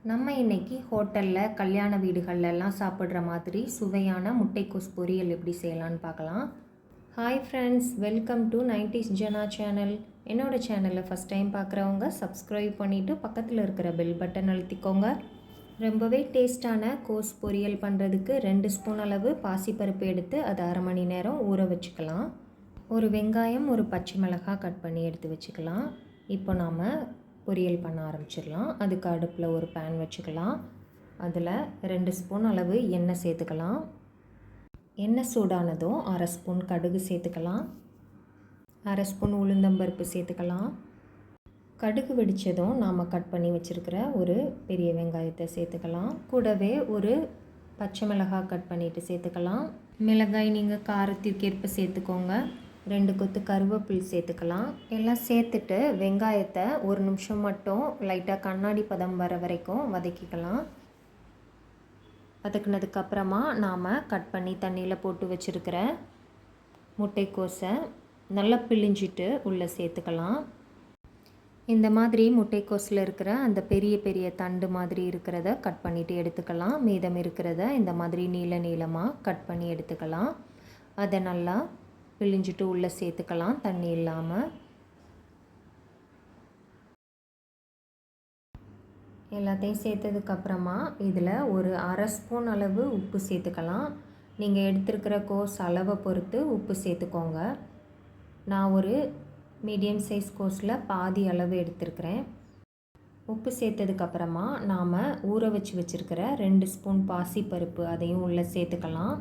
நம்ம இன்னைக்கு ஹோட்டலில் கல்யாண வீடுகள்லாம் சாப்பிட்ற மாதிரி சுவையான முட்டைக்கோஸ் பொரியல் எப்படி செய்யலான்னு பார்க்கலாம். Hi friends, welcome to 90s Jana channel. என்னோடய சேனலை ஃபஸ்ட் டைம் பார்க்குறவங்க சப்ஸ்கிரைப் பண்ணிவிட்டு பக்கத்தில் இருக்கிற பெல் பட்டன் அழுத்திக்கோங்க. ரொம்பவே டேஸ்டான கோஸ் பொரியல் பண்ணுறதுக்கு 2 ஸ்பூன் அளவு பாசிப்பருப்பு எடுத்து அதை அரை மணி நேரம் ஊற வச்சுக்கலாம். ஒரு வெங்காயம், ஒரு பச்சை மிளகாய் கட் பண்ணி எடுத்து வச்சுக்கலாம். இப்போ நாம் பொரியல் பண்ண ஆரம்பிச்சிடலாம். அதுக்கு அடுப்பில் ஒரு பேன் வச்சுக்கலாம். அதில் 2 ஸ்பூன் அளவு எண்ணெய் சேர்த்துக்கலாம். எண்ணெய் சூடானதும் அரை ஸ்பூன் கடுகு சேர்த்துக்கலாம். அரை ஸ்பூன் உளுந்தம்பருப்பு சேர்த்துக்கலாம். கடுகு வெடித்ததும் நாம் கட் பண்ணி வச்சுருக்கிற ஒரு பெரிய வெங்காயத்தை சேர்த்துக்கலாம். கூடவே ஒரு பச்சை மிளகாய் கட் பண்ணிவிட்டு சேர்த்துக்கலாம். மிளகாய் நீங்கள் காரத்திற்கு ஏற்ப சேர்த்துக்கோங்க. 2 கொத்து கருவேப்பிலை சேர்த்துக்கலாம். எல்லாம் சேர்த்துட்டு வெங்காயத்தை ஒரு நிமிஷம் மட்டும் லைட்டாக கண்ணாடி பதம் வர வரைக்கும் வதக்கிக்கலாம். வதக்குனதுக்கப்புறமா நாம் கட் பண்ணி தண்ணியில் போட்டு வச்சுருக்கிற முட்டைக்கோஸை நல்லா பிழிஞ்சிட்டு உள்ளே சேர்த்துக்கலாம். இந்த மாதிரி முட்டைக்கோஸில் இருக்கிற அந்த பெரிய பெரிய தண்டு மாதிரி இருக்கிறத கட் பண்ணிவிட்டு எடுத்துக்கலாம். மீதம் இருக்கிறத இந்த மாதிரி நீளமாக கட் பண்ணி எடுத்துக்கலாம். அதை நல்லா பிழிஞ்சிட்டு உள்ளே சேர்த்துக்கலாம் தண்ணி இல்லாமல். எல்லாத்தையும் சேர்த்ததுக்கப்புறமா இதில் ஒரு அரை ஸ்பூன் அளவு உப்பு சேர்த்துக்கலாம். நீங்கள் எடுத்துருக்கிற கோஸ் அளவை பொறுத்து உப்பு சேர்த்துக்கோங்க. நான் ஒரு மீடியம் சைஸ் கோஸில் பாதி அளவு எடுத்துருக்கிறேன். உப்பு சேர்த்ததுக்கப்புறமா நாம் ஊற வச்சுருக்கிற 2 ஸ்பூன் பாசிப்பருப்பு அதையும் உள்ளே சேர்த்துக்கலாம்.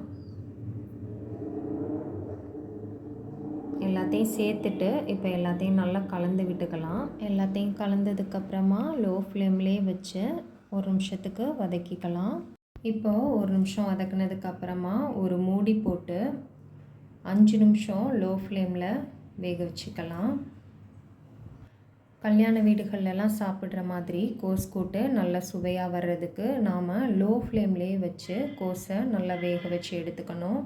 எல்லாத்தையும் சேர்த்துட்டு இப்போ எல்லாத்தையும் நல்லா கலந்து விட்டுக்கலாம். எல்லாத்தையும் கலந்ததுக்கப்புறமா லோ ஃப்ளேம்லேயே வச்சு ஒரு நிமிஷத்துக்கு வதக்கிக்கலாம். இப்போது ஒரு நிமிஷம் வதக்குனதுக்கப்புறமா ஒரு மூடி போட்டு 5 நிமிஷம் லோ ஃப்ளேமில் வேக வச்சுக்கலாம். கல்யாண வீடுகள்லாம் சாப்பிட்ற மாதிரி கோஸ் கூட்டு நல்லா சுவையாக வர்றதுக்கு நாம் லோ ஃப்ளேம்லேயே வச்சு கோஸை நல்லா வேக வச்சு எடுத்துக்கணும்.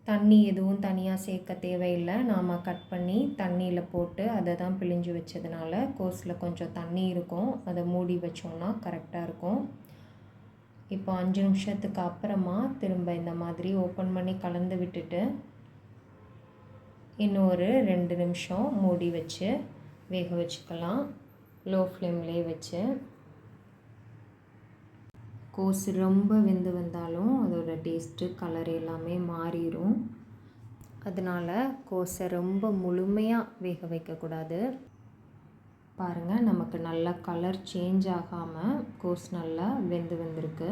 தண்ணி எதுவும் தனியாக சேர்க்க தேவையில்லை. நாம் கட் பண்ணி தண்ணியில் போட்டு அதை தான் பிழிஞ்சு வச்சதுனால கோஸில் கொஞ்சம் தண்ணி இருக்கும். அதை மூடி வச்சோம்னா கரெக்டாக இருக்கும். இப்போ 5 நிமிஷத்துக்கு அப்புறமா திரும்ப இந்த மாதிரி ஓப்பன் பண்ணி கலந்து விட்டுட்டு இன்னொரு 2 நிமிஷம் மூடி வச்சு வேக வச்சுக்கலாம் லோ ஃப்ளேம்லேயே வச்சு. கோஸ் ரொம்ப வெந்து வந்தாலும் அதோட டேஸ்ட்டு கலர் எல்லாமே மாறிடும். அதனால் கோஸை ரொம்ப முழுமையாக வேக வைக்கக்கூடாது. பாருங்கள், நமக்கு நல்லா கலர் சேஞ்ச் ஆகாமல் கோஸ் நல்லா வெந்து வந்திருக்கு.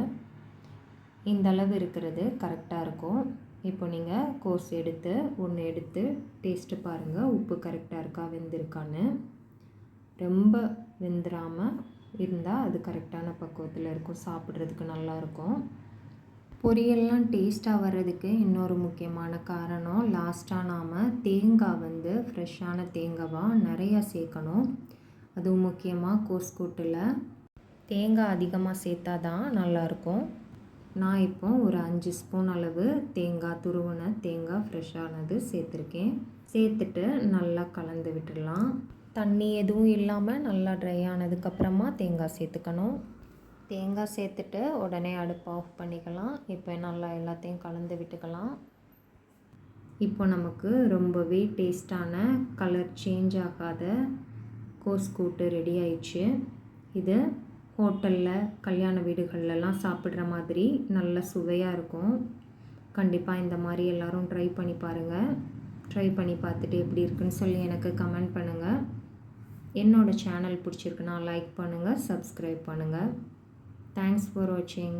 இந்த அளவு இருக்கிறது கரெக்டாக இருக்கும். இப்போ நீங்கள் கோஸ் ஒன்று எடுத்து டேஸ்ட்டு பாருங்கள், உப்பு கரெக்டாக இருக்கா வெந்திருக்கான்னு. ரொம்ப வெந்துடாமல் இருந்தால் அது கரெக்டான பக்குவத்தில் இருக்கும், சாப்பிட்றதுக்கு நல்லாயிருக்கும். பொரியல்லாம் டேஸ்ட்டாக வர்றதுக்கு இன்னொரு முக்கியமான காரணம், லாஸ்ட்டாக நாம் தேங்காய் ஃப்ரெஷ்ஷான தேங்காவாக நிறையா சேர்க்கணும். அதுவும் முக்கியமாக கோஸ் கூட்டில் தேங்காய் அதிகமாக சேர்த்தா தான் நல்லாயிருக்கும். நான் இப்போ ஒரு 5 ஸ்பூன் அளவு தேங்காய், துருவின தேங்காய் ஃப்ரெஷ்ஷானது சேர்த்துருக்கேன். சேர்த்துட்டு நல்லா கலந்து விட்டுடலாம். தண்ணி எதுவும் இல்லாமல் நல்லா ட்ரை ஆனதுக்கப்புறமா தேங்காய் சேர்த்துக்கணும். தேங்காய் சேர்த்துட்டு உடனே அடுப்பை ஆஃப் பண்ணிக்கலாம். இப்போ நல்லா எல்லாத்தையும் கலந்து விட்டுக்கலாம். இப்போ நமக்கு ரொம்பவே டேஸ்டான கலர் சேஞ்ச் ஆகாத கோஸ் கூட்டு ரெடி ஆயிடுச்சு. இது ஹோட்டலில் கல்யாண வீடுகள்லாம் சாப்பிட்ற மாதிரி நல்ல சுவையாக இருக்கும். கண்டிப்பாக இந்த மாதிரி எல்லோரும் ட்ரை பண்ணி பாருங்கள். ட்ரை பண்ணி பார்த்துட்டு எப்படி இருக்குன்னு சொல்லி எனக்கு கமெண்ட் பண்ணுங்கள். என்னோடய சேனல் பிடிச்சிருக்குன்னா லைக் பண்ணுங்கள், சப்ஸ்கிரைப் பண்ணுங்கள். தேங்க்ஸ் ஃபார் வாட்சிங்.